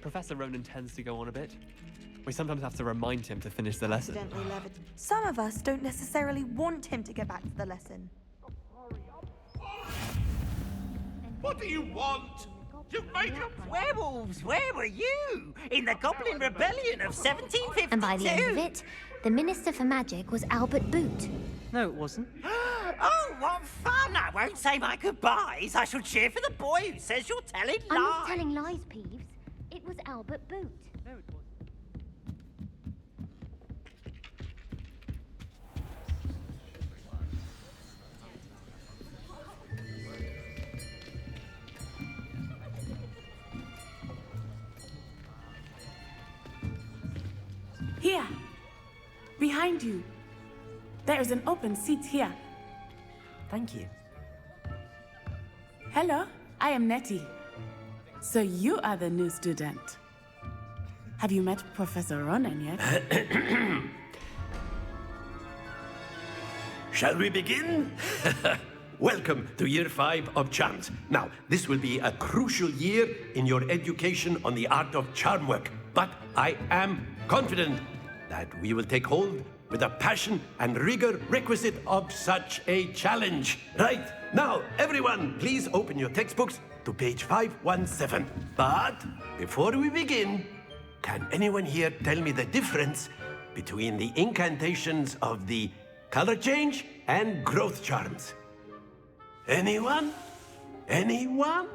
Professor Ronan tends to go on a bit. We sometimes have to remind him to finish the lesson. Some of us don't necessarily want him to get back to the lesson. What do you want? You've made up Werewolves, where were you? In the Goblin Rebellion of 1752? And by the end of it, the Minister for Magic was Albert Boot. No, it wasn't. Oh, what fun! I won't say my goodbyes. I shall cheer for the boy who says you're telling lies. I'm not telling lies, Peeves. It was Albert Boot. No, it wasn't. Here, behind you. There is an open seat here. Thank you. Hello, I am Nettie. So you are the new student. Have you met Professor Ronan yet? Shall we begin? Welcome to Year 5 of Charms. Now, this will be a crucial year in your education on the art of charm work. But I am confident that we will take hold with the passion and rigor requisite of such a challenge. Right, now, everyone, please open your textbooks to page 517. But before we begin, can anyone here tell me the difference between the incantations of the color change and growth charms? Anyone? Anyone?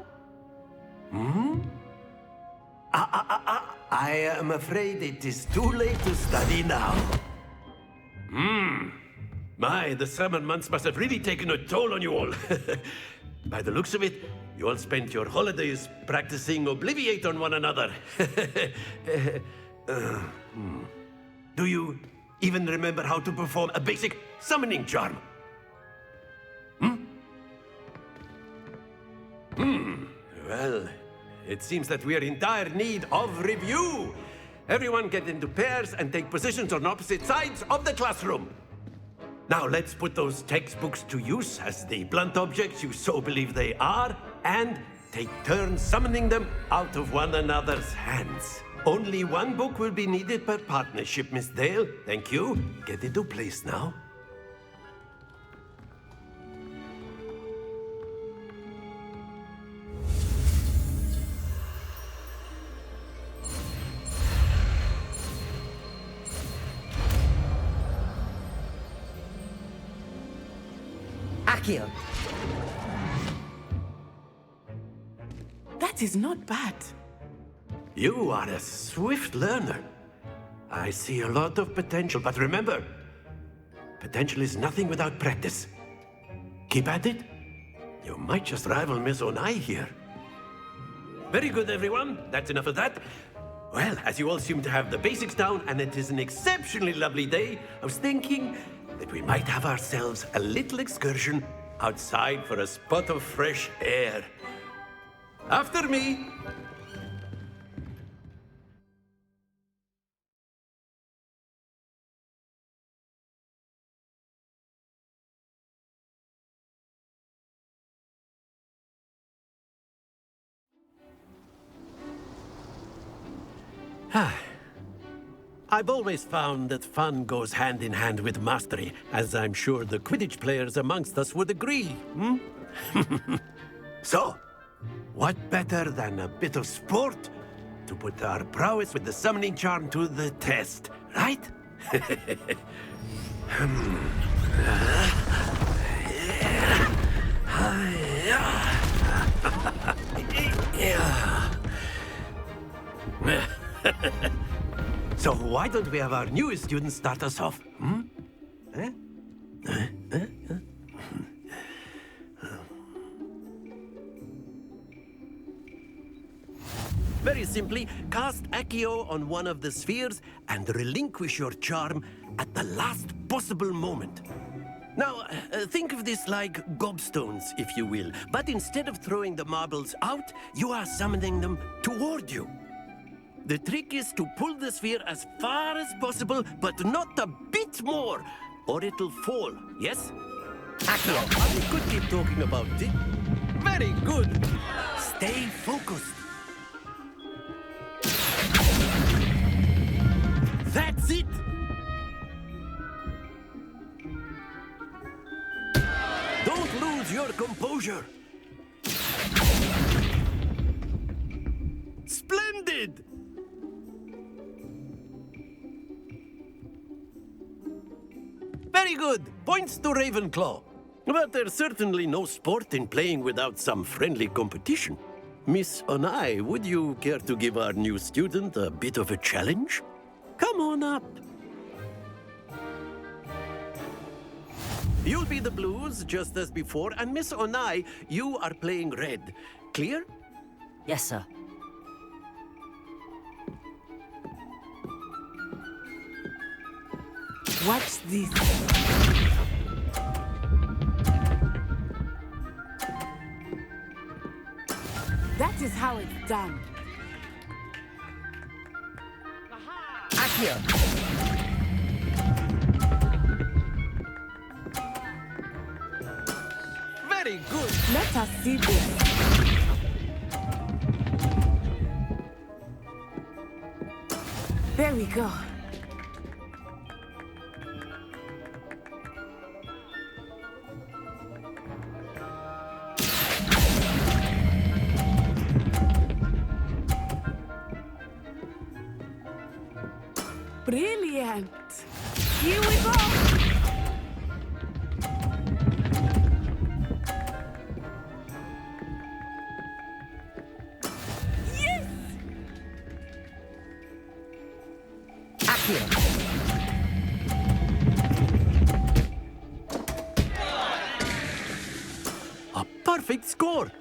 I am afraid it is too late to study now. My, the summer months must have really taken a toll on you all. By the looks of it, you all spent your holidays practicing Obliviate on one another. Do you even remember how to perform a basic summoning charm? Well, it seems that we are in dire need of review. Everyone get into pairs and take positions on opposite sides of the classroom. Now let's put those textbooks to use as the blunt objects you so believe they are, and take turns summoning them out of one another's hands. Only one book will be needed per partnership, Miss Dale. Thank you. Get into place now. Accio. That is not bad. You are a swift learner. I see a lot of potential, but remember, potential is nothing without practice. Keep at it. You might just rival Miss Onai here. Very good, everyone. That's enough of that. Well, as you all seem to have the basics down, and it is an exceptionally lovely day, I was thinking that we might have ourselves a little excursion outside for a spot of fresh air. After me. I've always found that fun goes hand in hand with mastery, as I'm sure the Quidditch players amongst us would agree. So, what better than a bit of sport to put our prowess with the summoning charm to the test, right? So why don't we have our newest student start us off? Very simply, cast Accio on one of the spheres and relinquish your charm at the last possible moment. Now, think of this like gobstones, if you will. But instead of throwing the marbles out, you are summoning them toward you. The trick is to pull the sphere as far as possible, but not a bit more, or it'll fall, yes? Accio, we could keep talking about it. Very good. Stay focused. That's it! Don't lose your composure! Splendid! Very good. Points to Ravenclaw. But there's certainly no sport in playing without some friendly competition. Miss Onai, would you care to give our new student a bit of a challenge? Come on up. You'll be the blues, just as before, and Miss Onai, you are playing red. Clear? Yes, sir. Watch this. That is how it's done. Accio. Very good. Let us see this. There we go. Brilliant. Here we go. Yes! Accio. A perfect score.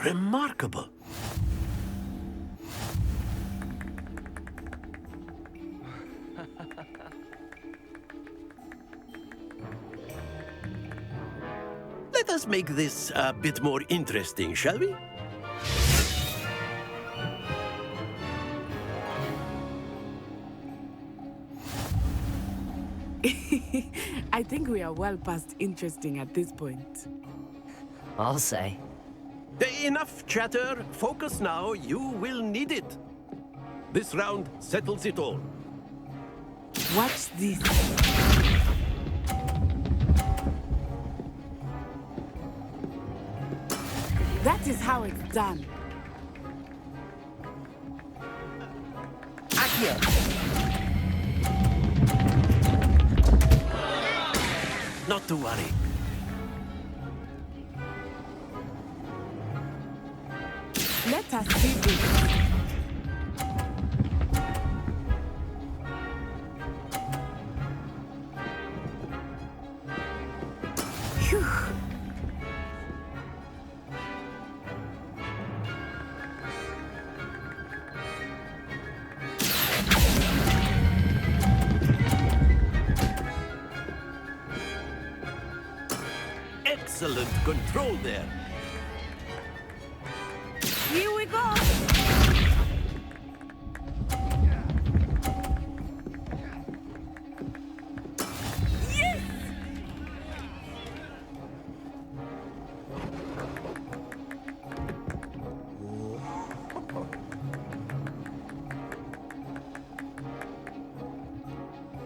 Remarkable. Let us make this a bit more interesting, shall we? I think we are well past interesting at this point. I'll say. Enough chatter. Focus now. You will need it. This round settles it all. Watch this. That is how it's done. Accio. Not to worry. Let us see this. Phew. Excellent control there. Here we go. Yes!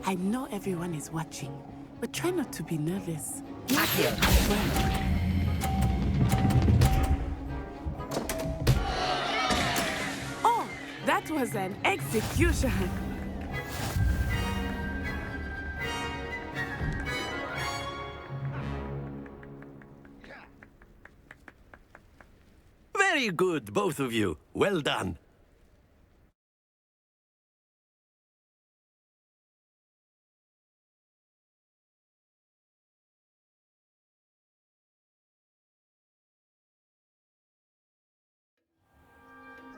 I know everyone is watching, but try not to be nervous. Accio. Oh, that was an execution. Very good, both of you. Well done.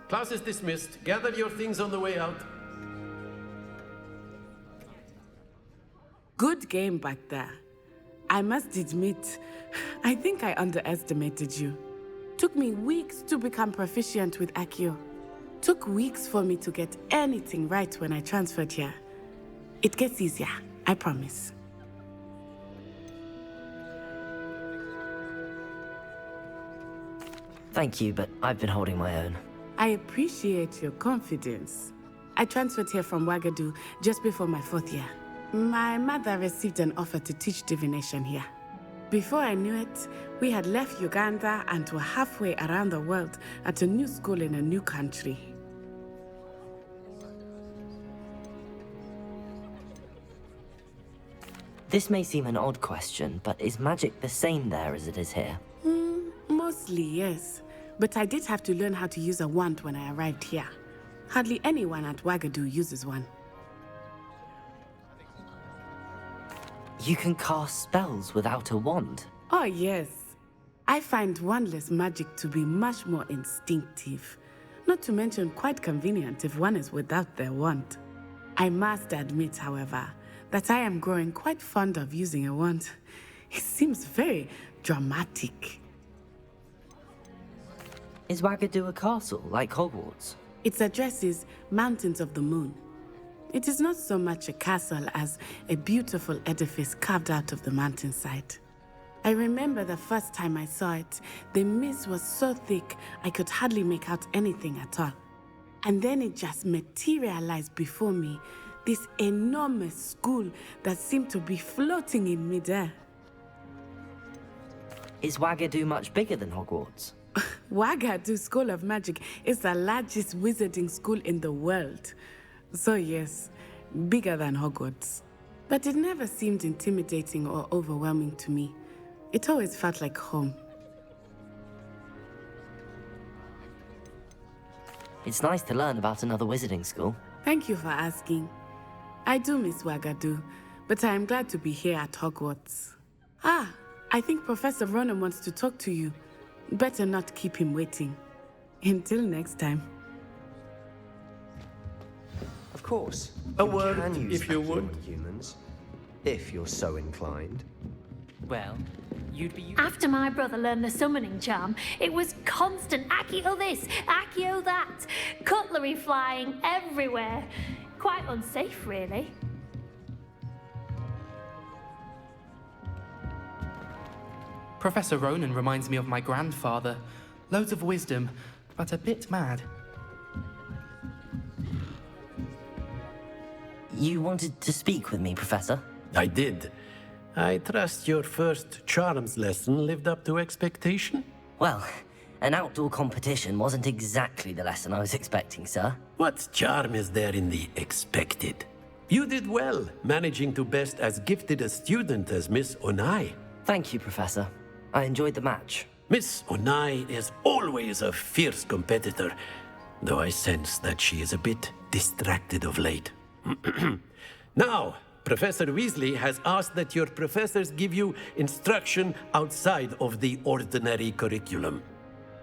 Class is dismissed. Gather your things on the way out. Good game back there. I must admit, I think I underestimated you. Took me weeks to become proficient with Accio. Took weeks for me to get anything right when I transferred here. It gets easier, I promise. Thank you, but I've been holding my own. I appreciate your confidence. I transferred here from Wagadu just before my 4th year. My mother received an offer to teach divination here. Before I knew it, we had left Uganda and were halfway around the world at a new school in a new country. This may seem an odd question, but is magic the same there as it is here? Mostly, yes. But I did have to learn how to use a wand when I arrived here. Hardly anyone at Wagadu uses one. You can cast spells without a wand. Oh, yes. I find wandless magic to be much more instinctive. Not to mention quite convenient if one is without their wand. I must admit, however, that I am growing quite fond of using a wand. It seems very dramatic. Is Wagadu a castle, like Hogwarts? Its address is Mountains of the Moon. It is not so much a castle as a beautiful edifice carved out of the mountainside. I remember the first time I saw it, the mist was so thick I could hardly make out anything at all. And then it just materialized before me, this enormous school that seemed to be floating in midair. Is Wagadu much bigger than Hogwarts? Wagadu School of Magic is the largest wizarding school in the world. So yes, bigger than Hogwarts. But it never seemed intimidating or overwhelming to me. It always felt like home. It's nice to learn about another wizarding school. Thank you for asking. I do miss Wagadu, but I am glad to be here at Hogwarts. I think Professor Ronan wants to talk to you. Better not keep him waiting. Until next time. Of course. A word, can use if you Accio would. on humans, if you're so inclined. Well, you'd be. After my brother learned the summoning charm, it was constant Accio this, Accio that, cutlery flying everywhere. Quite unsafe, really. Professor Ronan reminds me of my grandfather. Loads of wisdom, but a bit mad. You wanted to speak with me, Professor? I did. I trust your first charms lesson lived up to expectation? Well, an outdoor competition wasn't exactly the lesson I was expecting, sir. What charm is there in the expected? You did well, managing to best as gifted a student as Miss Onai. Thank you, Professor. I enjoyed the match. Miss Onai is always a fierce competitor, though I sense that she is a bit distracted of late. Now, Professor Weasley has asked that your professors give you instruction outside of the ordinary curriculum.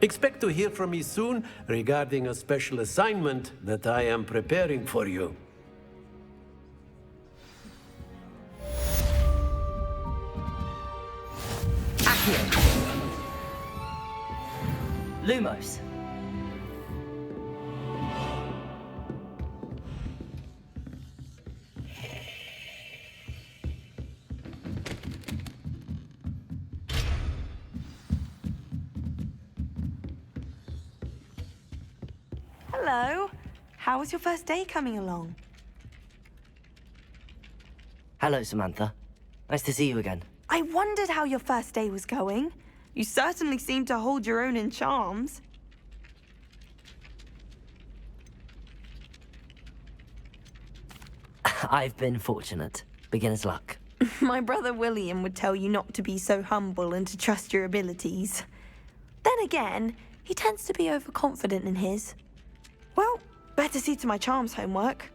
Expect to hear from me soon regarding a special assignment that I am preparing for you. Accio! Lumos! Hello. How was your first day coming along? Hello, Samantha. Nice to see you again. I wondered how your first day was going. You certainly seem to hold your own in charms. I've been fortunate. Beginner's luck. My brother William would tell you not to be so humble and to trust your abilities. Then again, he tends to be overconfident in his. Well, better see to my charms homework.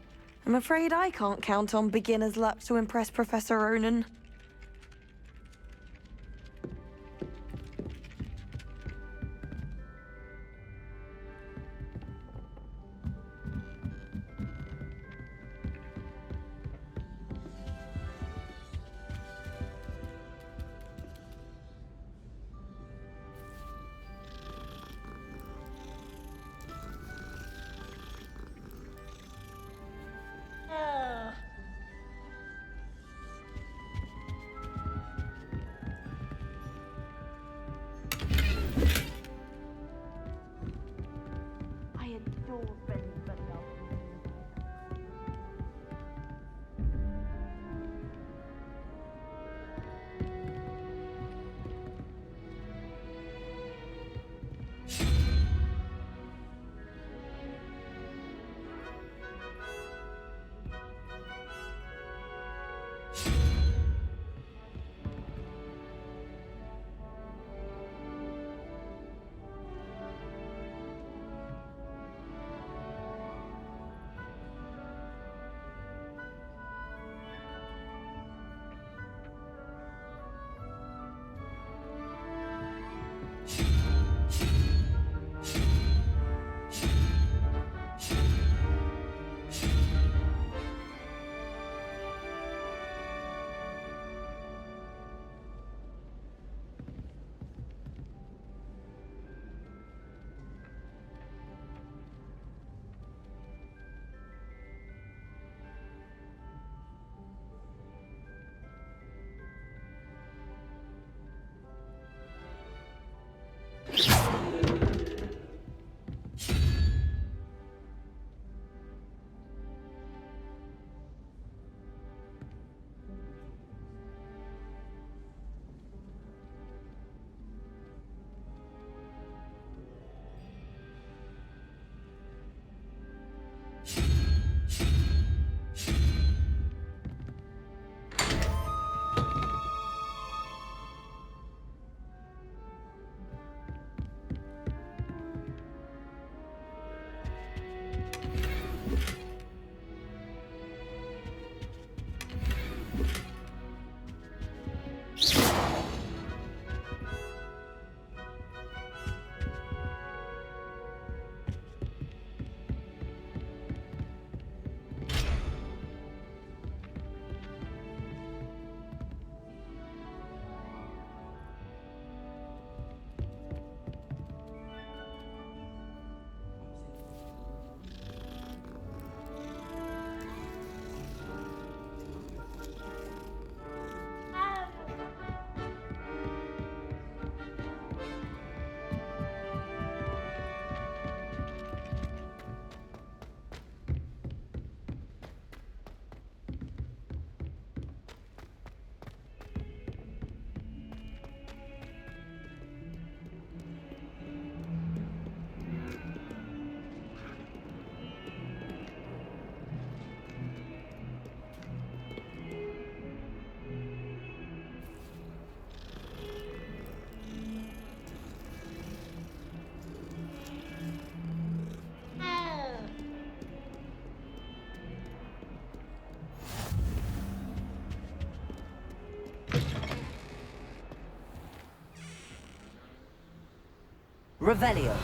I'm afraid I can't count on beginner's luck to impress Professor Ronan. Revelio.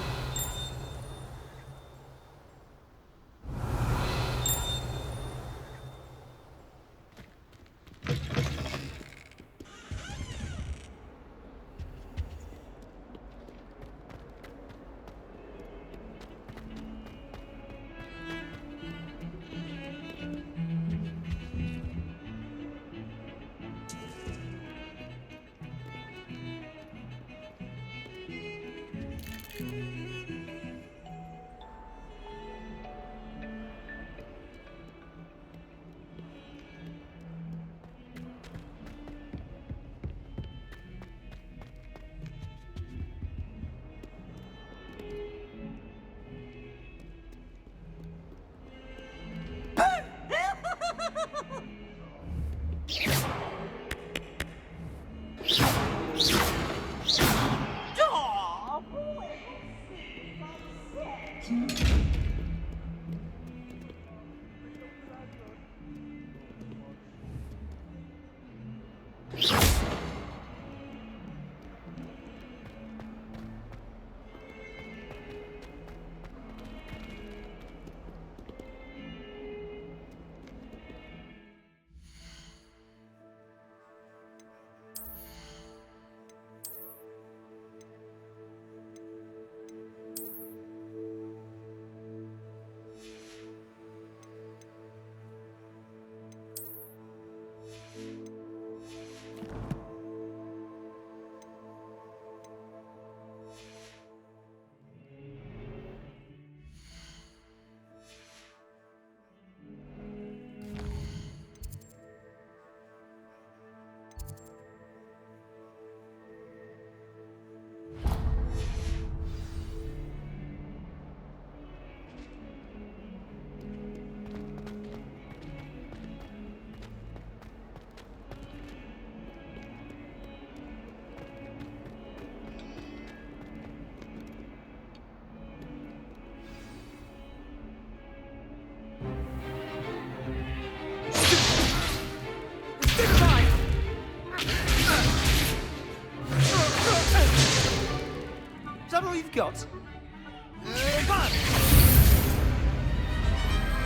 Is that all you've got?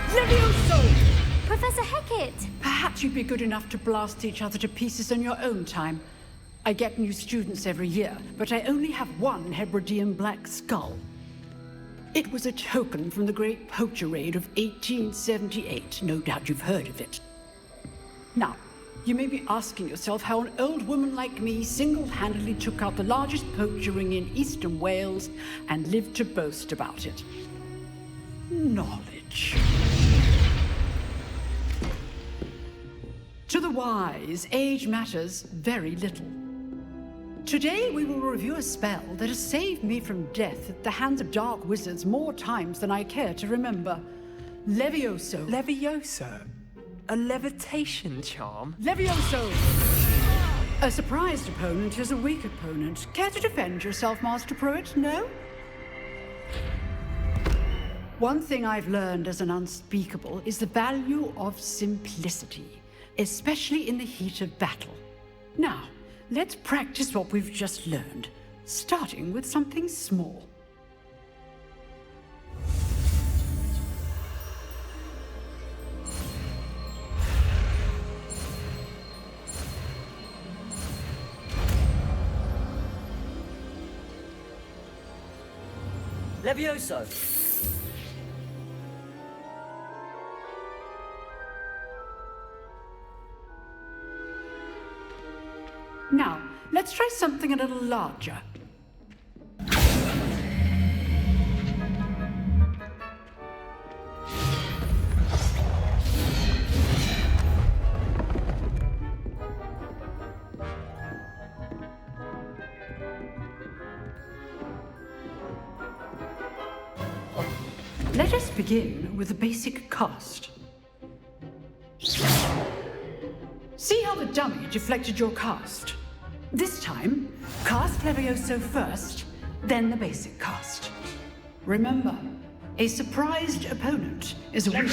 Levioso! Professor Hecat! Perhaps you'd be good enough to blast each other to pieces in your own time. I get new students every year, but I only have one Hebridean black skull. It was a token from the Great Poacher Raid of 1878. No doubt you've heard of it. Now, you may be asking yourself how an old woman like me single-handedly took out the largest poacher ring in eastern Wales and lived to boast about it. Knowledge. To the wise, age matters very little. Today we will review a spell that has saved me from death at the hands of dark wizards more times than I care to remember. Levioso. Levioso? A levitation charm? Levioso! A surprised opponent is a weak opponent. Care to defend yourself, Master Pruitt? No? One thing I've learned as an unspeakable is the value of simplicity, especially in the heat of battle. Now, let's practice what we've just learned, starting with something small. Levioso! Now, let's try something a little larger. Let us begin with the basic cast. See how the dummy deflected your cast? This time, cast Levioso first, then the basic cast. Remember, a surprised opponent is a weak...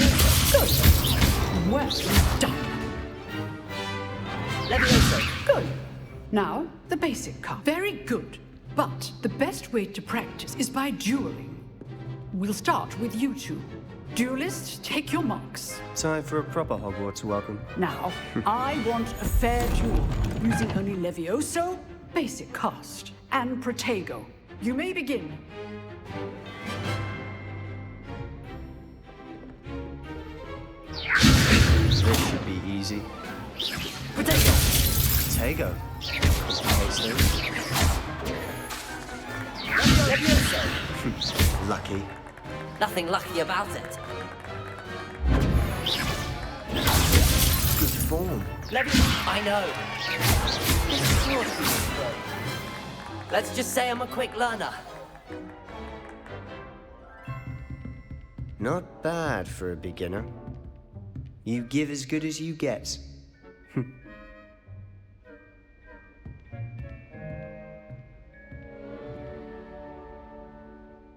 Good. Well done. Levioso. Good. Now, the basic cast. Very good. But the best way to practice is by dueling. We'll start with you two. Duelists, take your marks. Time for a proper Hogwarts welcome. Now, I want a fair duel, using only Levioso, basic cast, and Protego. You may begin. This should be easy. Potato! Protego. Lucky. Nothing lucky about it. Good form. I know. Let's just say I'm a quick learner. Not bad for a beginner. You give as good as you get.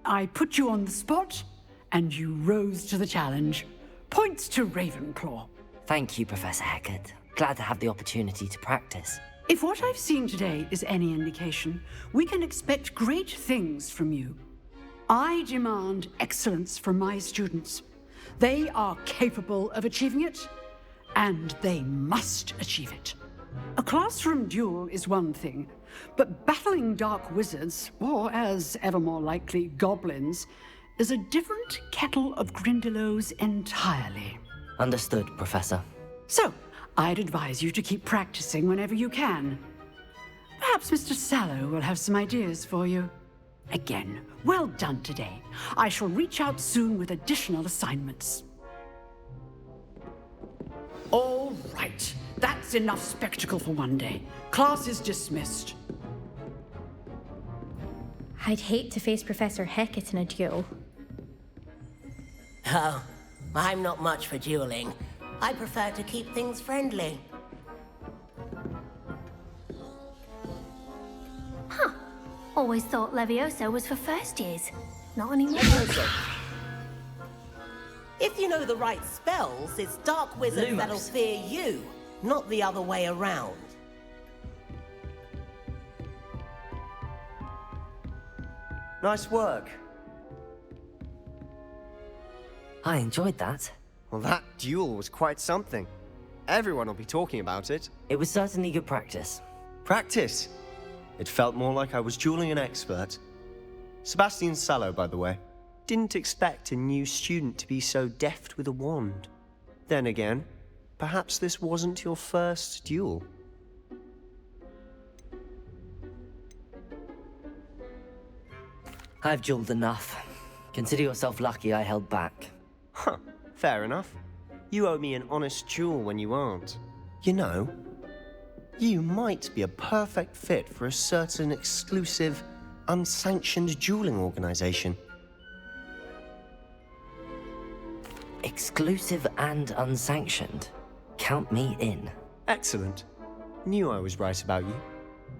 I put you on the spot, and you rose to the challenge. Points to Ravenclaw. Thank you, Professor Hecat. Glad to have the opportunity to practice. If what I've seen today is any indication, we can expect great things from you. I demand excellence from my students. They are capable of achieving it, and they must achieve it. A classroom duel is one thing, but battling dark wizards, or as ever more likely, goblins, is a different kettle of Grindylows entirely. Understood, Professor. So, I'd advise you to keep practicing whenever you can. Perhaps Mr. Sallow will have some ideas for you. Again, well done today. I shall reach out soon with additional assignments. All right. That's enough spectacle for one day. Class is dismissed. I'd hate to face Professor Hecat in a duel. Oh, I'm not much for dueling. I prefer to keep things friendly. Huh. Always thought Levioso was for first years. Not anymore. If you know the right spells, it's dark wizards Lumos. that'll fear you, not the other way around. Nice work. I enjoyed that. Well, that duel was quite something. Everyone will be talking about it. It was certainly good practice. Practice? It felt more like I was dueling an expert. Sebastian Sallow, by the way. Didn't expect a new student to be so deft with a wand. Then again, perhaps this wasn't your first duel. I've dueled enough. Consider yourself lucky I held back. Huh, fair enough. You owe me an honest duel when you aren't. You know, you might be a perfect fit for a certain exclusive, unsanctioned dueling organization. Exclusive and unsanctioned. Count me in. Excellent. Knew I was right about you.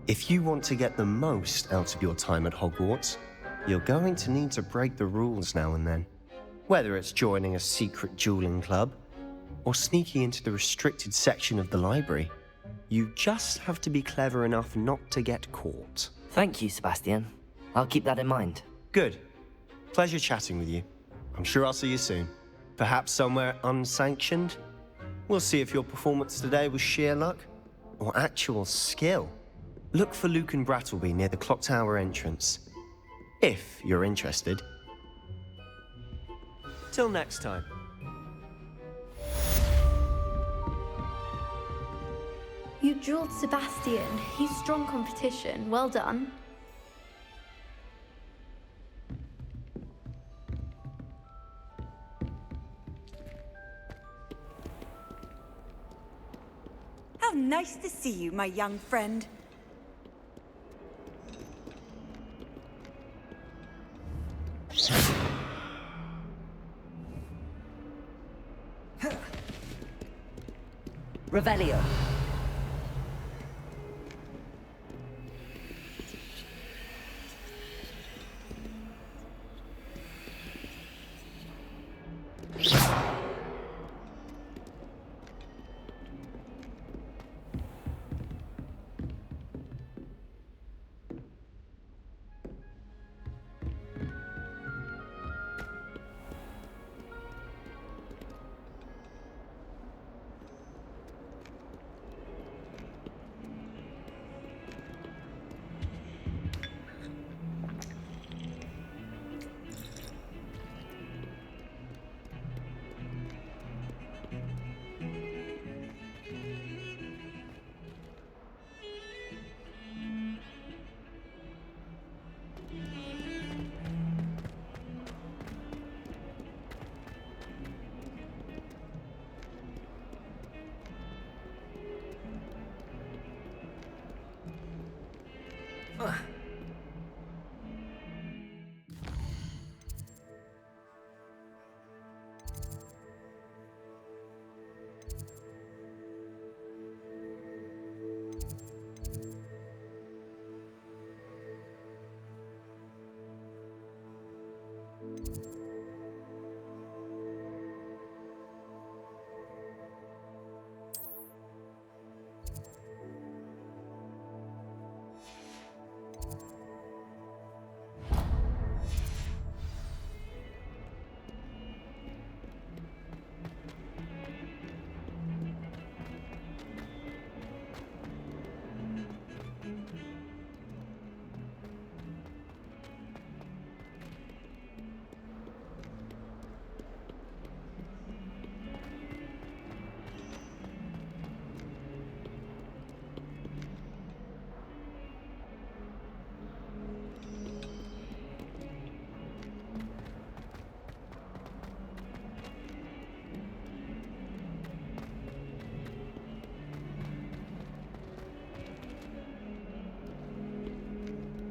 If you want to get the most out of your time at Hogwarts, you're going to need to break the rules now and then. Whether it's joining a secret dueling club, or sneaking into the restricted section of the library, you just have to be clever enough not to get caught. Thank you, Sebastian. I'll keep that in mind. Good. Pleasure chatting with you. I'm sure I'll see you soon. Perhaps somewhere unsanctioned? We'll see if your performance today was sheer luck or actual skill. Look for Luke and Brattleby near the clock tower entrance, if you're interested. Till next time. You dueled Sebastian. He's strong competition. Well done. How nice to see you, my young friend. Revelio.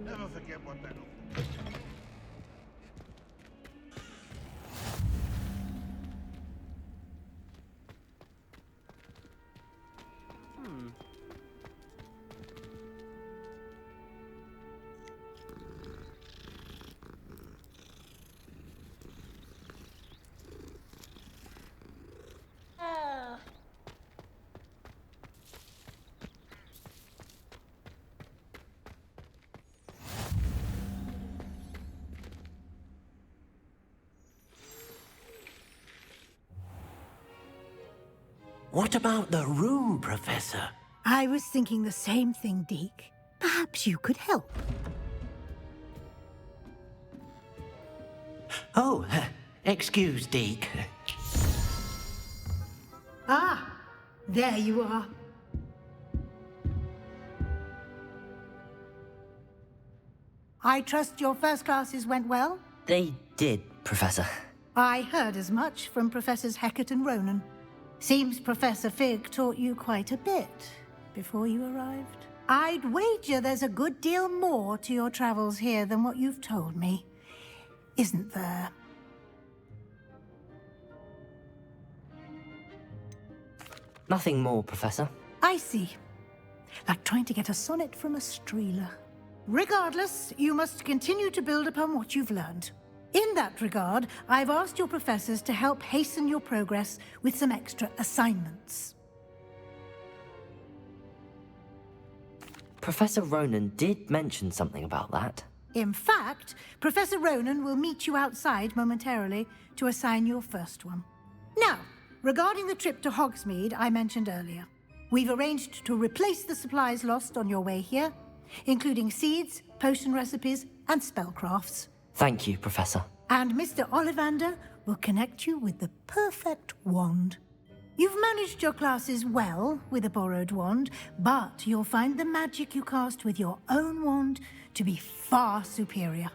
Never forget what that. What about the room, Professor? I was thinking the same thing, Deke. Perhaps you could help. Oh, excuse, Deke. Ah, there you are. I trust your first classes went well? They did, Professor. I heard as much from Professors Hecat and Ronan. Seems Professor Fig taught you quite a bit before you arrived. I'd wager there's a good deal more to your travels here than what you've told me. Isn't there? Nothing more, Professor. I see. Like trying to get a sonnet from a streeler. Regardless, you must continue to build upon what you've learned. In that regard, I've asked your professors to help hasten your progress with some extra assignments. Professor Ronan did mention something about that. In fact, Professor Ronan will meet you outside momentarily to assign your first one. Now, regarding the trip to Hogsmeade I mentioned earlier, we've arranged to replace the supplies lost on your way here, including seeds, potion recipes, and spellcrafts. Thank you, Professor. And Mr. Ollivander will connect you with the perfect wand. You've managed your classes well with a borrowed wand, but you'll find the magic you cast with your own wand to be far superior.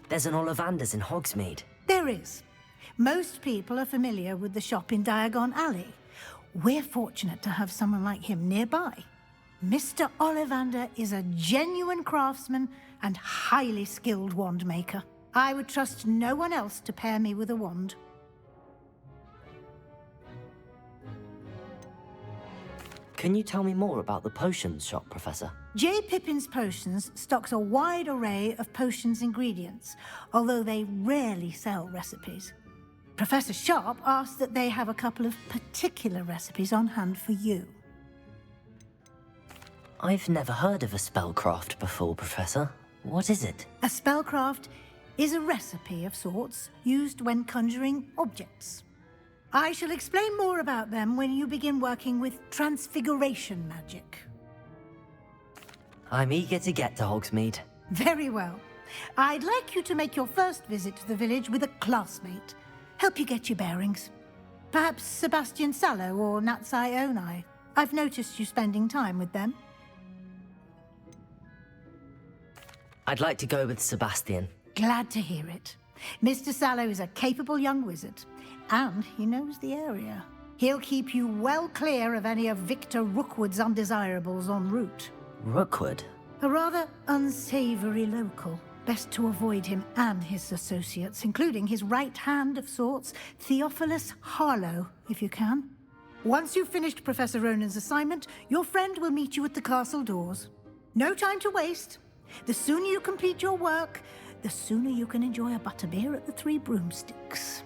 There's an Ollivander's in Hogsmeade. There is. Most people are familiar with the shop in Diagon Alley. We're fortunate to have someone like him nearby. Mr. Ollivander is a genuine craftsman and highly skilled wand maker. I would trust no one else to pair me with a wand. Can you tell me more about the potions shop, Professor? J. Pippin's Potions stocks a wide array of potions ingredients, although they rarely sell recipes. Professor Sharp asked that they have a couple of particular recipes on hand for you. I've never heard of a spellcraft before, Professor. What is it? A spellcraft is a recipe of sorts used when conjuring objects. I shall explain more about them when you begin working with transfiguration magic. I'm eager to get to Hogsmeade. Very well. I'd like you to make your first visit to the village with a classmate. Help you get your bearings. Perhaps Sebastian Sallow or Natsai Onai. I've noticed you spending time with them. I'd like to go with Sebastian. Glad to hear it. Mr. Sallow is a capable young wizard, and he knows the area. He'll keep you well clear of any of Victor Rookwood's undesirables en route. Rookwood? A rather unsavory local. Best to avoid him and his associates, including his right hand of sorts, Theophilus Harlow, if you can. Once you've finished Professor Ronan's assignment, your friend will meet you at the castle doors. No time to waste. The sooner you complete your work, the sooner you can enjoy a butterbeer at the Three Broomsticks.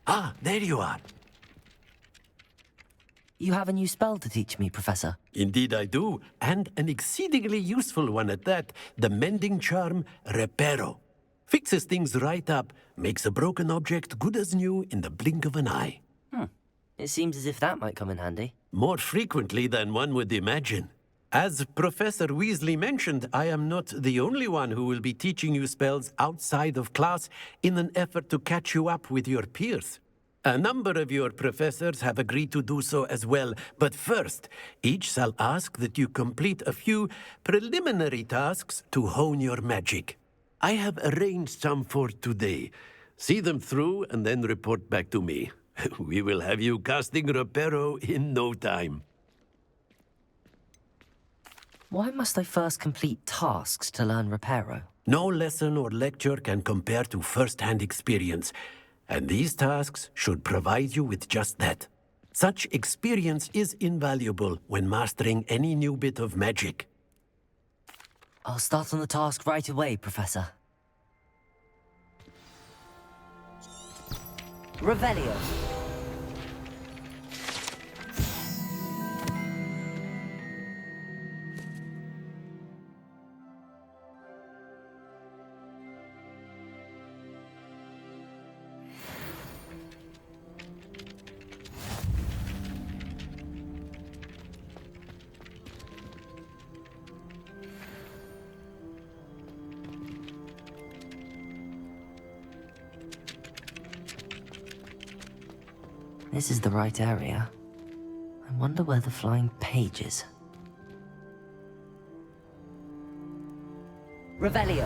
Ah, there you are. You have a new spell to teach me, Professor. Indeed I do, and an exceedingly useful one at that. The mending charm, Reparo. Fixes things right up, makes a broken object good as new in the blink of an eye. It seems as if that might come in handy. More frequently than one would imagine. As Professor Weasley mentioned, I am not the only one who will be teaching you spells outside of class in an effort to catch you up with your peers. A number of your professors have agreed to do so as well, but first, each shall ask that you complete a few preliminary tasks to hone your magic. I have arranged some for today. See them through and then report back to me. We will have you casting Reparo in no time. Why must I first complete tasks to learn Reparo? No lesson or lecture can compare to first-hand experience, and these tasks should provide you with just that. Such experience is invaluable when mastering any new bit of magic. I'll start on the task right away, Professor. Revelio. This is the right area. I wonder where the flying page is. Revelio.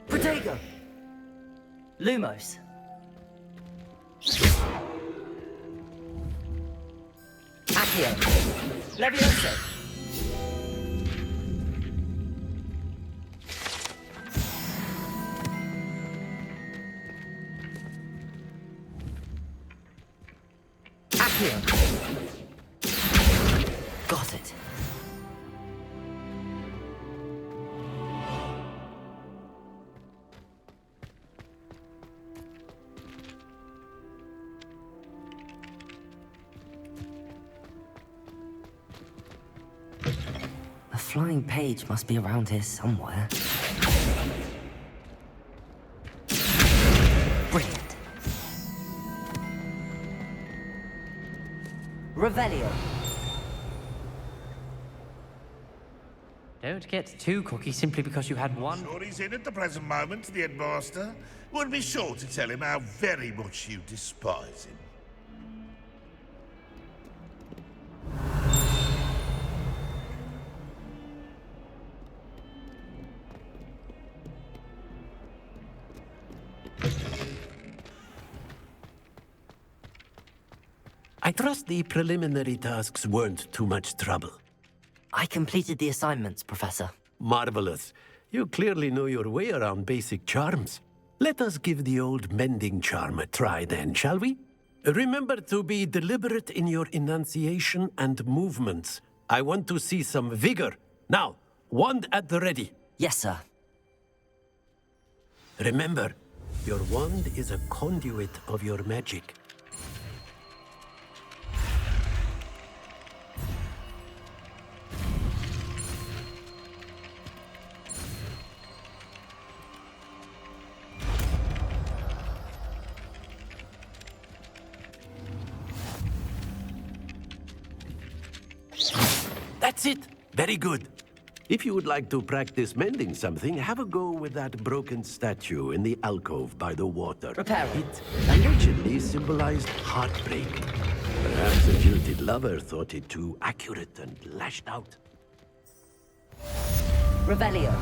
Protego. Lumos. Accio. Levioso. Got it. A flying page must be around here somewhere. Brilliant. Revelio. Don't get too cocky simply because you had one. Sure he's in at the present moment, the headmaster. Would be sure to tell him how very much you despise him. I trust the preliminary tasks weren't too much trouble. I completed the assignments, Professor. Marvelous. You clearly know your way around basic charms. Let us give the old mending charm a try then, shall we? Remember to be deliberate in your enunciation and movements. I want to see some vigor. Now, wand at the ready. Yes, sir. Remember, your wand is a conduit of your magic. That's it. Very good. If you would like to practice mending something, have a go with that broken statue in the alcove by the water. Repair it. It originally symbolized heartbreak. Perhaps a jilted lover thought it too accurate and lashed out. Revelio.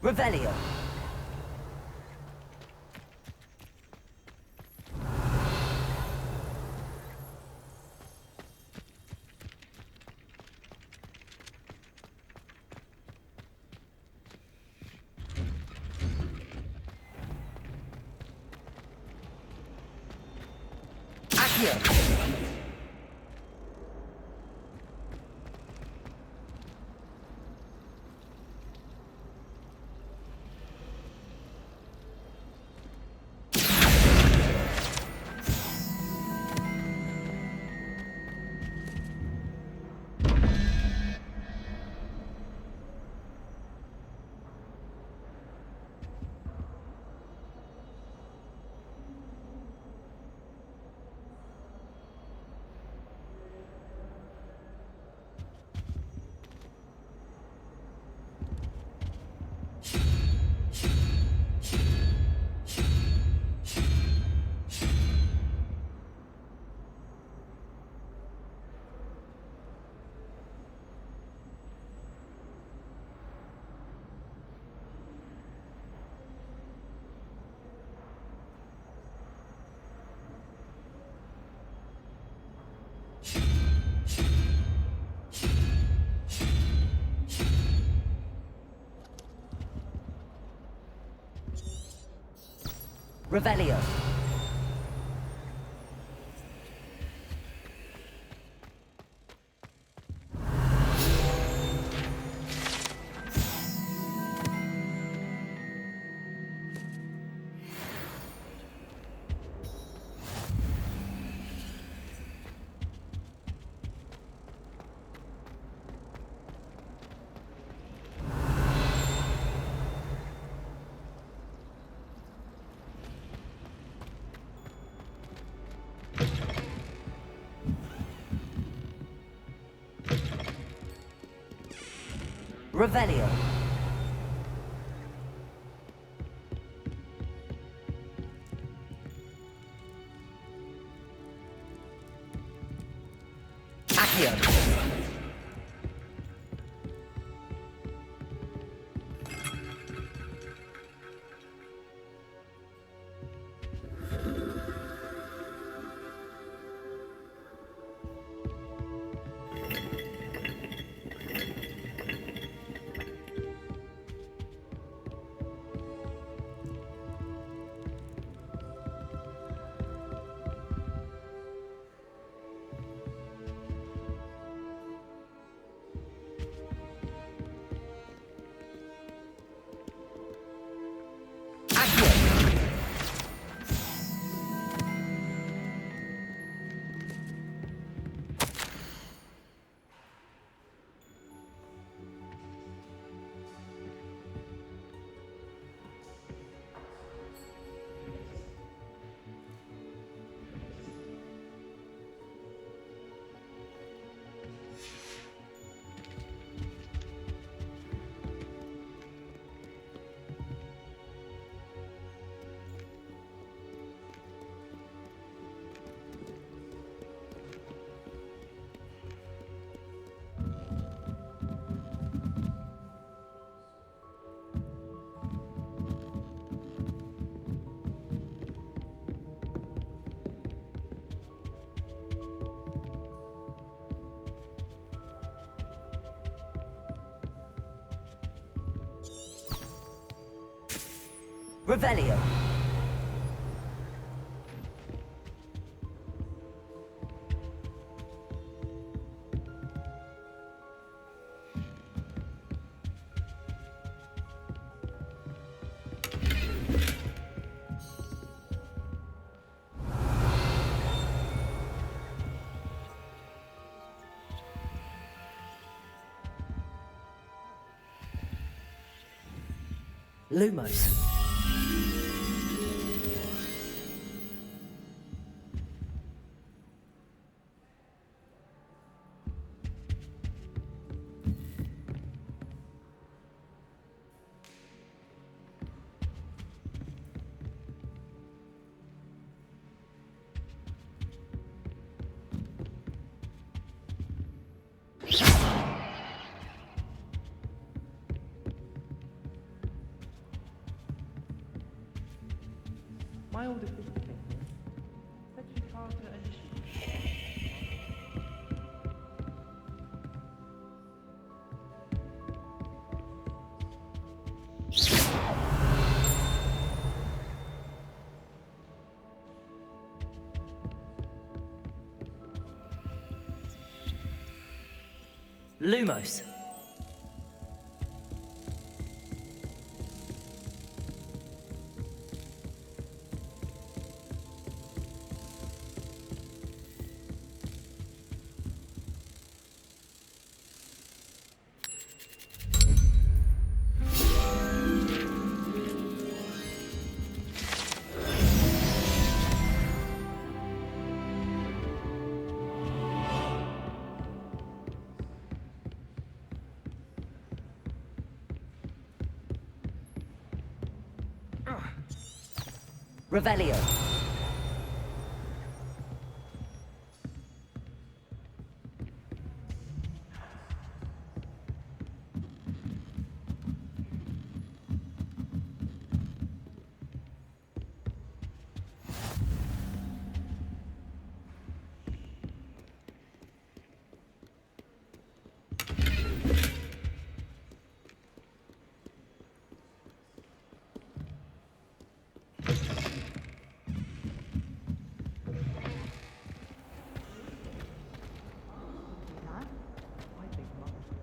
Revelio. Accio. Revelio. Revelio. Accio. Revelio. Lumos. My older sister came here. Said she carved her initials. Lumos. Revelio.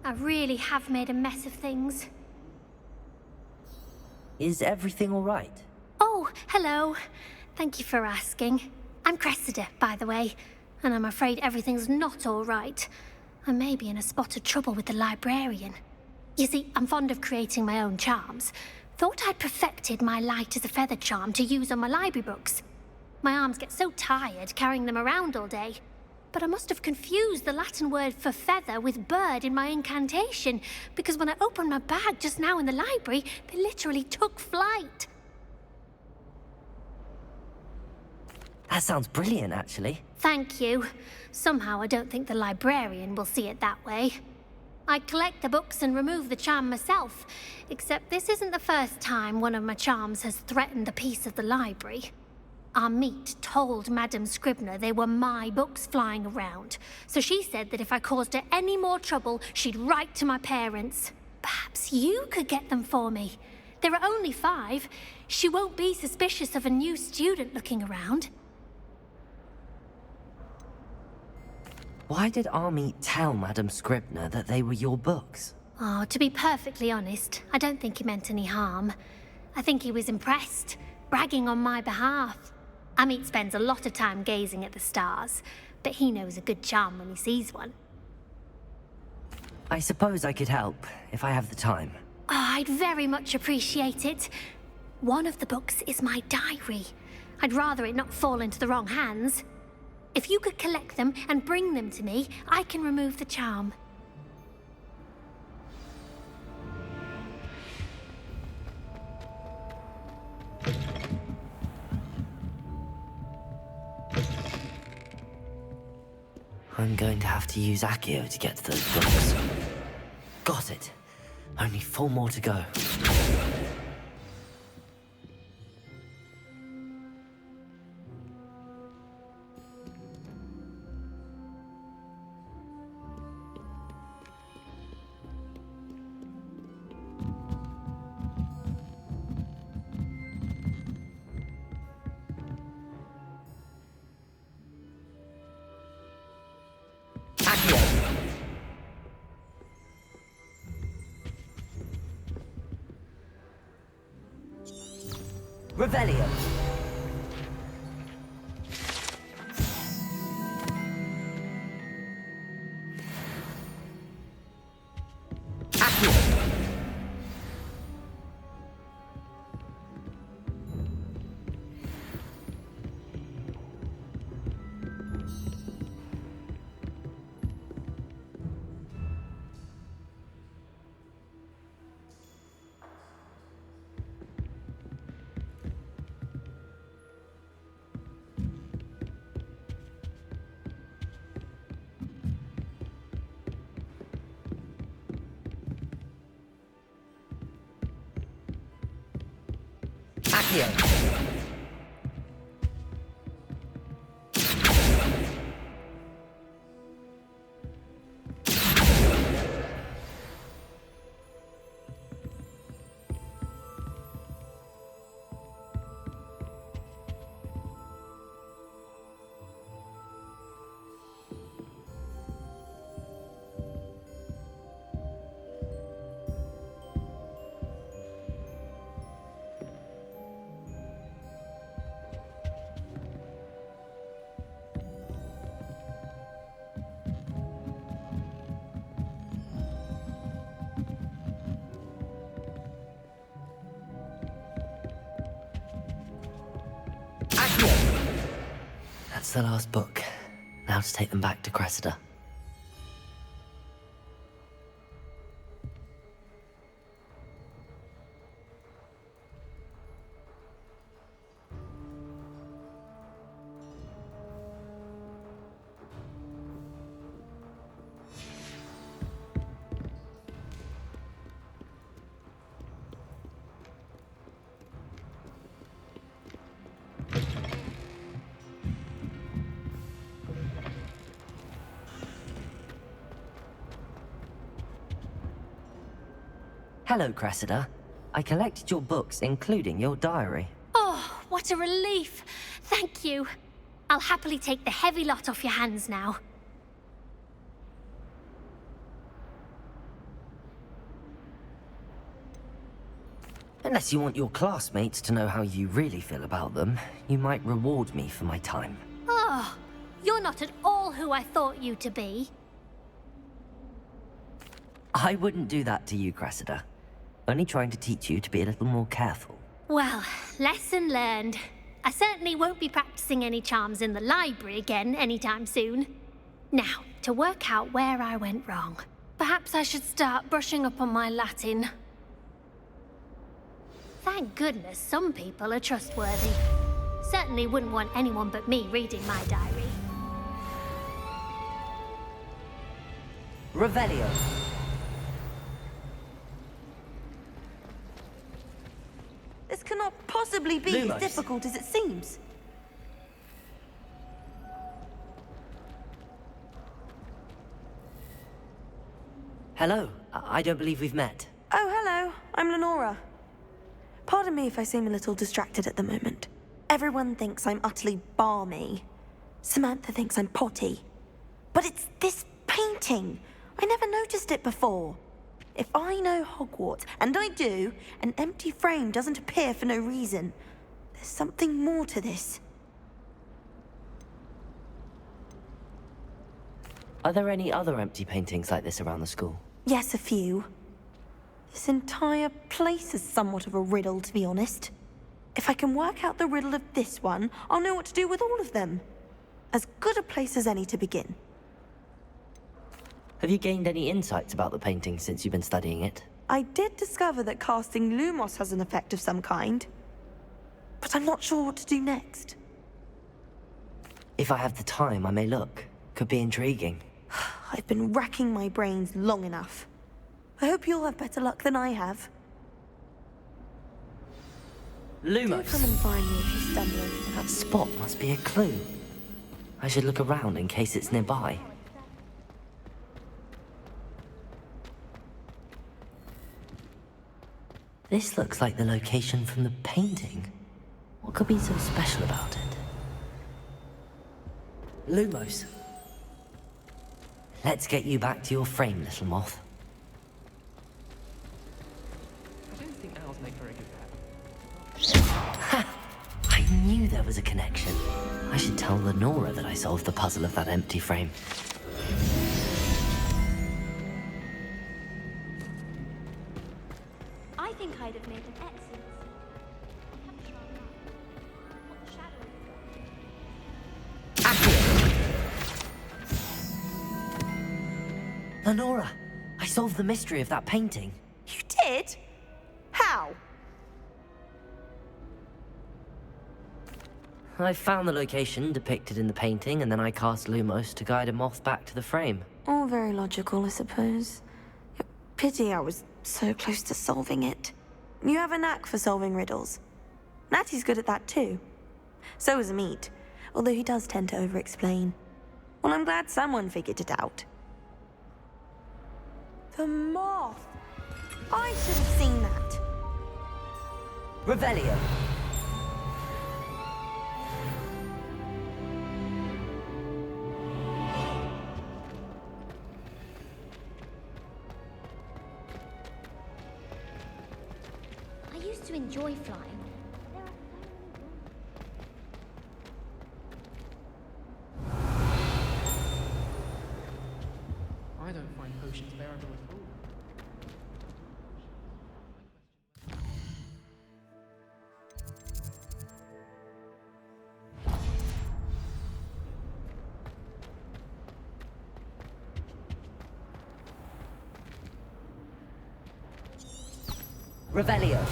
I really have made a mess of things. Is everything all right? Oh, hello. Thank you for asking. I'm Cressida, by the way, and I'm afraid everything's not all right. I may be in a spot of trouble with the librarian. You see, I'm fond of creating my own charms. Thought I'd perfected my light as a feather charm to use on my library books. My arms get so tired carrying them around all day. But I must have confused the Latin word for feather with bird in my incantation, because when I opened my bag just now in the library, they literally took flight. That sounds brilliant, actually. Thank you. Somehow I don't think the librarian will see it that way. I collect the books and remove the charm myself, except this isn't the first time one of my charms has threatened the peace of the library. Our meet told Madame Scribner they were my books flying around, so she said that if I caused her any more trouble, she'd write to my parents. Perhaps you could get them for me. There are only 5. She won't be suspicious of a new student looking around. Why did Army tell Madame Scribner that they were your books? Oh, to be perfectly honest, I don't think he meant any harm. I think he was impressed, bragging on my behalf. Amit spends a lot of time gazing at the stars, but he knows a good charm when he sees one. I suppose I could help, if I have the time. Oh, I'd very much appreciate it. One of the books is my diary. I'd rather it not fall into the wrong hands. If you could collect them and bring them to me, I can remove the charm. I'm going to have to use Accio to get to those books. Got it. Only 4 more to go. Revelio. Accio. That's the last book. Now to take them back to Cressida. Hello, Cressida. I collected your books, including your diary. Oh, what a relief. Thank you. I'll happily take the heavy lot off your hands now. Unless you want your classmates to know how you really feel about them, you might reward me for my time. Oh, you're not at all who I thought you to be. I wouldn't do that to you, Cressida. Only trying to teach you to be a little more careful. Well, lesson learned. I certainly won't be practicing any charms in the library again anytime soon. Now, to work out where I went wrong. Perhaps I should start brushing up on my Latin. Thank goodness some people are trustworthy. Certainly wouldn't want anyone but me reading my diary. Revelio. This cannot possibly be Lumos. as difficult as it seems. Hello. I don't believe we've met. Oh, hello. I'm Lenora. Pardon me if I seem a little distracted at the moment. Everyone thinks I'm utterly balmy. Samantha thinks I'm potty. But it's this painting. I never noticed it before. If I know Hogwarts, and I do, an empty frame doesn't appear for no reason. There's something more to this. Are there any other empty paintings like this around the school? Yes, a few. This entire place is somewhat of a riddle, to be honest. If I can work out the riddle of this one, I'll know what to do with all of them. As good a place as any to begin. Have you gained any insights about the painting since you've been studying it? I did discover that casting Lumos has an effect of some kind. But I'm not sure what to do next. If I have the time, I may look. Could be intriguing. I've been racking my brains long enough. I hope you'll have better luck than I have. Lumos. Do come and find me if you stumble over That spot must be a clue. I should look around in case it's nearby. This looks like the location from the painting. What could be so special about it? Lumos. Let's get you back to your frame, little moth. I don't think owls make very good pets. there was a connection. I should tell Lenora that I solved the puzzle of that empty frame. I think I'd have made an excellent capture our mind. What the shadow Lenora, I solved the mystery of that painting. You did? How? I found the location depicted in the painting, and then I cast Lumos to guide a moth back to the frame. All very logical, I suppose. Pity I was so close to solving it. You have a knack for solving riddles. Natty's good at that too. So is Amit, although he does tend to over-explain. Well, I'm glad someone figured it out. The moth! I should have seen that. Revelio. I used to enjoy flying. I don't find potions bearable at all. Revelio.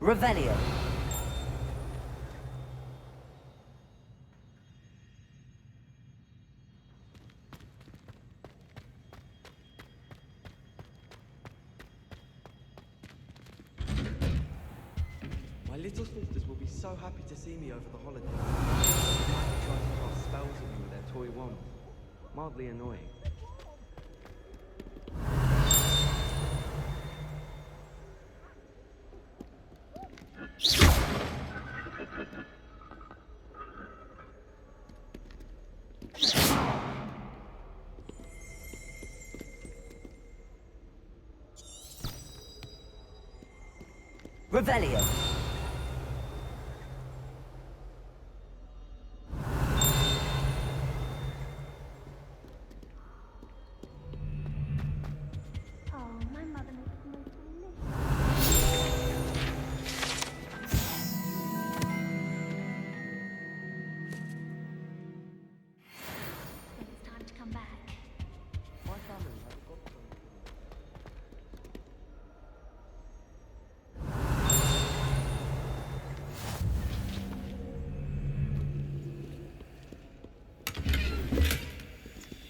Revelio. My little sisters will be so happy to see me over the holidays. They might try to cast spells on me with their toy wands. Mildly annoying. Revelio. Oh, my mother makes the most delicious. When it's time to come back. My family has got some.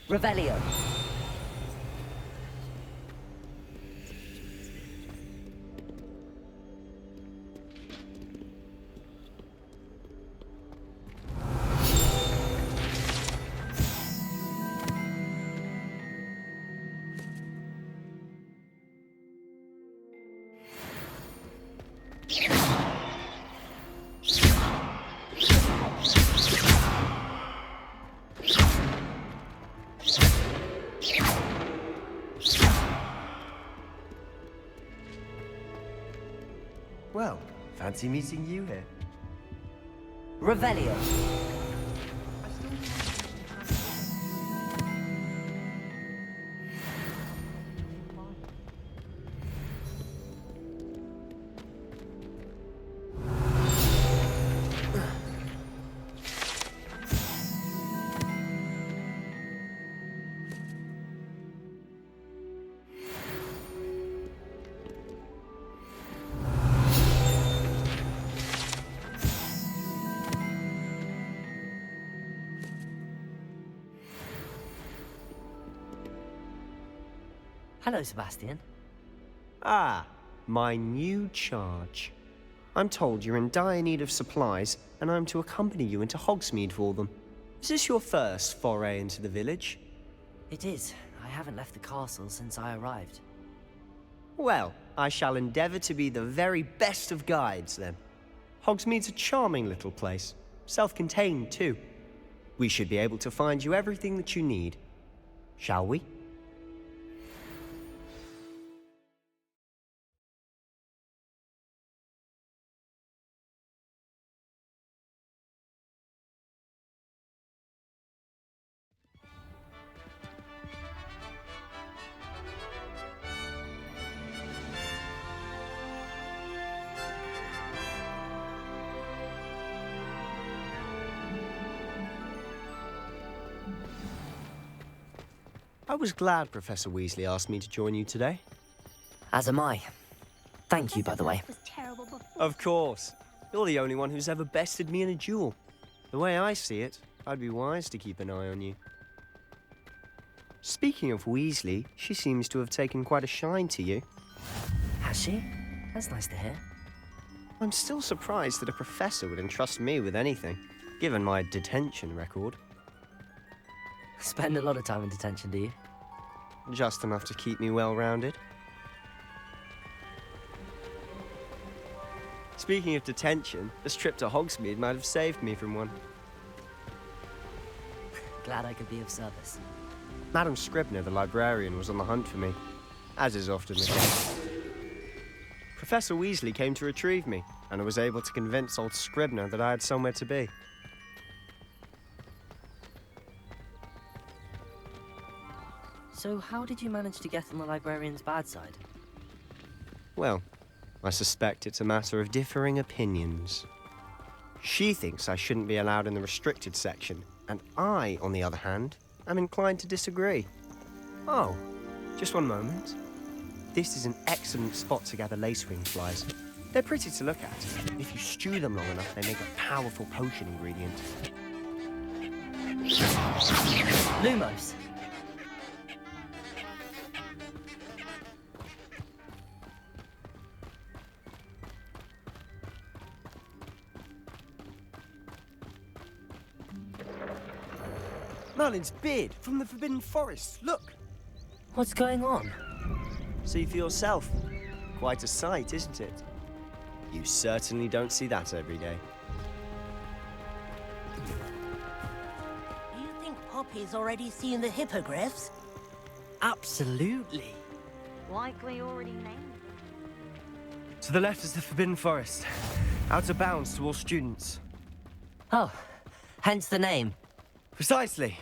Revelio. Well, fancy meeting you here. Revelio. Hello, Sebastian. Ah, my new charge. I'm told you're in dire need of supplies, and I'm to accompany you into Hogsmeade for them. Is this your first foray into the village? It is. I haven't left the castle since I arrived. Well, I shall endeavour to be the very best of guides, then. Hogsmeade's a charming little place. Self-contained, too. We should be able to find you everything that you need. Shall we? I was glad Professor Weasley asked me to join you today. As am I. Thank you, by the way. Of course. You're the only one who's ever bested me in a duel. The way I see it, I'd be wise to keep an eye on you. Speaking of Weasley, she seems to have taken quite a shine to you. Has she? That's nice to hear. I'm still surprised that a professor would entrust me with anything, given my detention record. Spend a lot of time in detention, do you? Just enough to keep me well-rounded. Speaking of detention, this trip to Hogsmeade might have saved me from one. Glad I could be of service. Madam Scribner, the librarian, was on the hunt for me, as is often the case. Professor Weasley came to retrieve me, and I was able to convince old Scribner that I had somewhere to be. So how did you manage to get on the librarian's bad side? Well, I suspect it's a matter of differing opinions. She thinks I shouldn't be allowed in the restricted section, and I, on the other hand, am inclined to disagree. Oh, just one moment. This is an excellent spot to gather lacewing flies. They're pretty to look at. If you stew them long enough, they make a powerful potion ingredient. Lumos! Merlin's beard from the Forbidden Forest, look! What's going on? See for yourself. Quite a sight, isn't it? You certainly don't see that every day. Do you think Poppy's already seen the hippogriffs? Absolutely. Likely already named. To the left is the Forbidden Forest. Out of bounds to all students. Oh, hence the name. Precisely.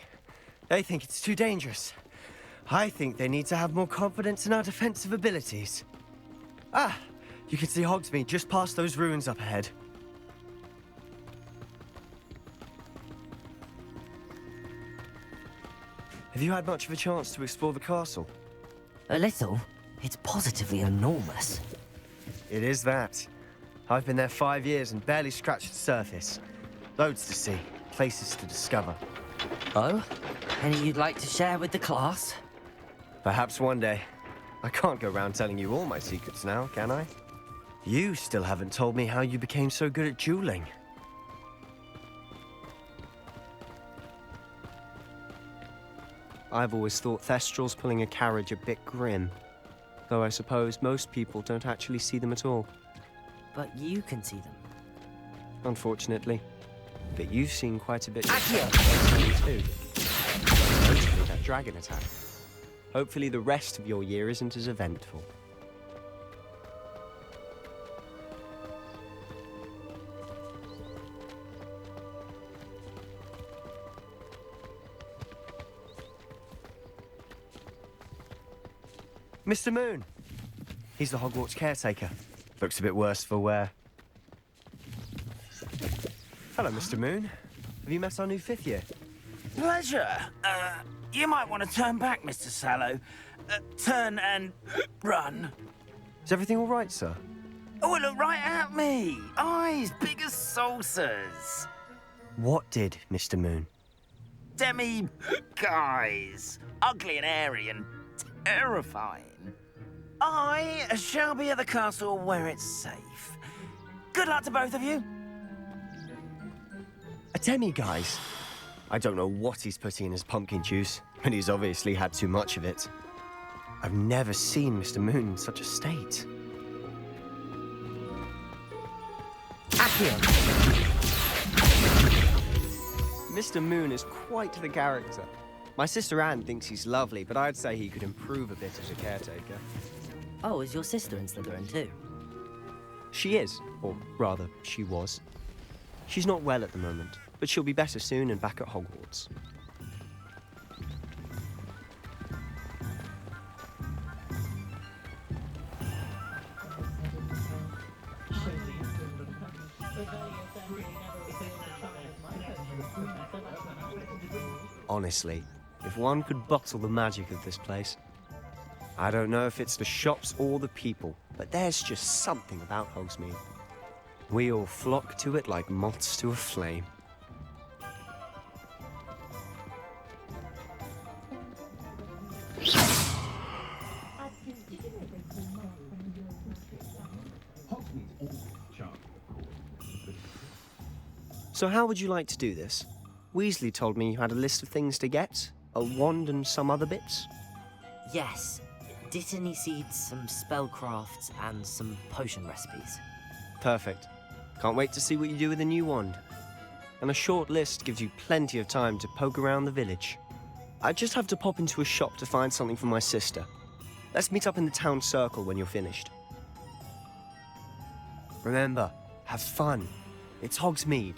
They think it's too dangerous. I think they need to have more confidence in our defensive abilities. Ah, you can see Hogsmeade just past those ruins up ahead. Have you had much of a chance to explore the castle? A little. It's positively enormous. It is that. I've been there 5 years and barely scratched the surface. Loads to see, places to discover. Oh? Any you'd like to share with the class? Perhaps one day. I can't go around telling you all my secrets now, can I? You still haven't told me how you became so good at dueling. I've always thought Thestrals pulling a carriage a bit grim. Though I suppose most people don't actually see them at all. But you can see them. Unfortunately. But you've seen quite a bit Accio! too. Notably that dragon attack. Hopefully the rest of your year isn't as eventful. Mr. Moon. He's the Hogwarts caretaker. Looks a bit worse for wear. Hello, Mr. Moon. Have you met our new 5th year? Pleasure. You might want to turn back, Mr. Sallow. Turn and run. Is everything all right, sir? Oh, look right at me. Eyes big as saucers. What did, Mr. Moon? Guys. Ugly and airy and terrifying. I shall be at the castle where it's safe. Good luck to both of you. A demi-guise? I don't know what he's putting in his pumpkin juice, but he's obviously had too much of it. I've never seen Mr. Moon in such a state. Accio! Mr. Moon is quite the character. My sister Anne thinks he's lovely, but I'd say he could improve a bit as a caretaker. Oh, is your sister in Slytherin too? She is, or rather, she was. She's not well at the moment, but she'll be better soon and back at Hogwarts. Honestly, if one could bottle the magic of this place. I don't know if it's the shops or the people, but there's just something about Hogsmeade. We all flock to it like moths to a flame. So how would you like to do this? Weasley told me you had a list of things to get, a wand and some other bits. Yes. Dittany seeds, some spellcrafts, and some potion recipes. Perfect. Can't wait to see what you do with the new wand. And a short list gives you plenty of time to poke around the village. I just have to pop into a shop to find something for my sister. Let's meet up in the town circle when you're finished. Remember, have fun. It's Hogsmeade.